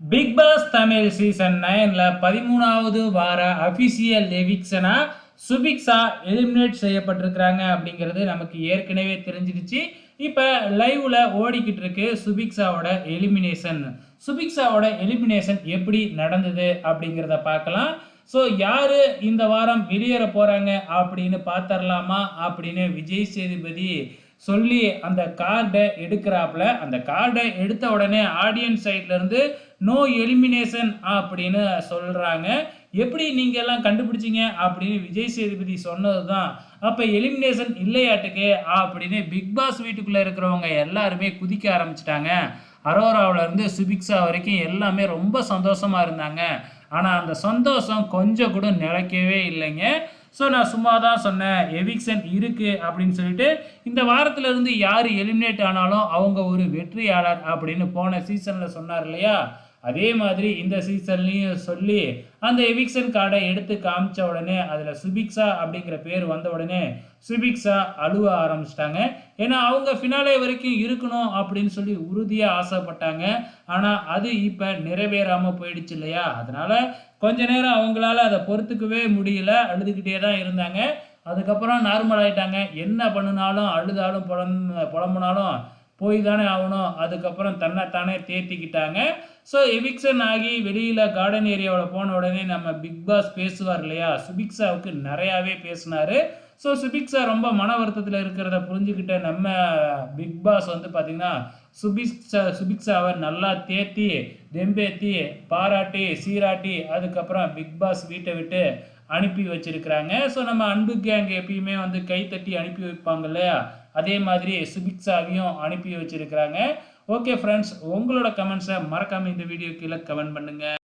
Big pass Tamil season 9ல 13வது வார official எவிக்ஷனா Subiksha eliminate செய்யப்பட்டிருக்கிறாங்க அப்படிங்கிறது நமக்கு ஏற்கனவே தெரிஞ்சிடுச்சு. இப்போ லைவ்ல ஓடிக்கிட்டு இருக்கு சுபிக்ஷாவோட எலிமினேஷன். சுபிக்ஷாவோட எலிமினேஷன் எப்படி நடந்தது அப்படிங்கிறத பார்க்கலாம். ஸோ யாரு இந்த வாரம் வெளியேற போறாங்க அப்படின்னு பார்த்தரலாமா அப்படின்னு விஜய் சேதுபதி சொல்லி அந்த கார்டை எடுக்கிறாப்புல. அந்த கார்டை எடுத்த உடனே ஆடியன்ஸ் சைட்ல இருந்து நோ எலிமினேஷன் அப்படின்னு சொல்றாங்க. எப்படி நீங்க எல்லாம் கண்டுபிடிச்சீங்க அப்படின்னு விஜய் சேதுபதி சொன்னதுதான். அப்ப எலிமினேஷன் இல்லையாட்டுக்கு அப்படின்னு பிக் பாஸ் வீட்டுக்குள்ள இருக்கிறவங்க எல்லாருமே குதிக்க ஆரம்பிச்சிட்டாங்க. அரோராவில இருந்து சுபிக்ஷா வரைக்கும் எல்லாமே ரொம்ப சந்தோஷமா இருந்தாங்க. ஆனா அந்த சந்தோஷம் கொஞ்சம் கூட நிலைக்கவே இல்லைங்க. ஸோ நான் சும்மா தான் சொன்னேன் எவிக்ஷன் இருக்குது அப்படின்னு சொல்லிட்டு. இந்த வாரத்தில் இருந்து யார் எலிமினேட் ஆனாலும் அவங்க ஒரு வெற்றியாளர் அப்படின்னு போன சீசனில் சொன்னார் இல்லையா, அதே மாதிரி இந்த சீசன்லையும் சொல்லி அந்த எவிக்ஷன் கார்டை எடுத்து காமிச்ச உடனே அதில் சுபிக்ஷா அப்படிங்கிற பேர் வந்த உடனே சுபிக்ஷா அழுவ ஆரம்பிச்சிட்டாங்க. ஏன்னா அவங்க ஃபினாலே வரைக்கும் இருக்கணும் அப்படின்னு சொல்லி உறுதியாக ஆசைப்பட்டாங்க. ஆனால் அது இப்போ நிறைவேறாமல் போயிடுச்சு இல்லையா, அதனால கொஞ்ச நேரம் அவங்களால அதை பொறுத்துக்கவே முடியல, அழுதுகிட்டே தான் இருந்தாங்க. அதுக்கப்புறம் நார்மல் ஆயிட்டாங்க. என்ன பண்ணினாலும் அழுதாலும் புலம்புனாலும் போய் தானே ஆகணும். அதுக்கப்புறம் தன்னைத்தானே தேத்திக்கிட்டாங்க. ஸோ எவிக்ஷன் ஆகி வெளியில் கார்டன் ஏரியாவில் போன உடனே நம்ம பிக் பாஸ் பேசுவார் இல்லையா, சுபிக்ஷாவுக்கு நிறையாவே பேசினார். ஸோ சுபிக்ஷா ரொம்ப மன வருத்தத்தில் இருக்கிறத புரிஞ்சுக்கிட்ட நம்ம பிக் பாஸ் வந்து பார்த்திங்கன்னா சுபிக்ஷாவை நல்லா தேத்தி தெம்பேத்தி பாராட்டி சீராட்டி அதுக்கப்புறம் பிக் பாஸ் வீட்டை விட்டு அனுப்பி வச்சிருக்கிறாங்க. ஸோ நம்ம அன்பு கேங் எப்பயுமே வந்து கைத்தட்டி அனுப்பி வைப்பாங்க இல்லையா, அதே மாதிரி சுபிக்ஷாவையும் அனுப்பி வச்சிருக்கிறாங்க. ஓகே ஃப்ரெண்ட்ஸ், உங்களோட கமெண்ட்ஸை மறக்காமல் இந்த வீடியோ கீழே கமெண்ட் பண்ணுங்கள்.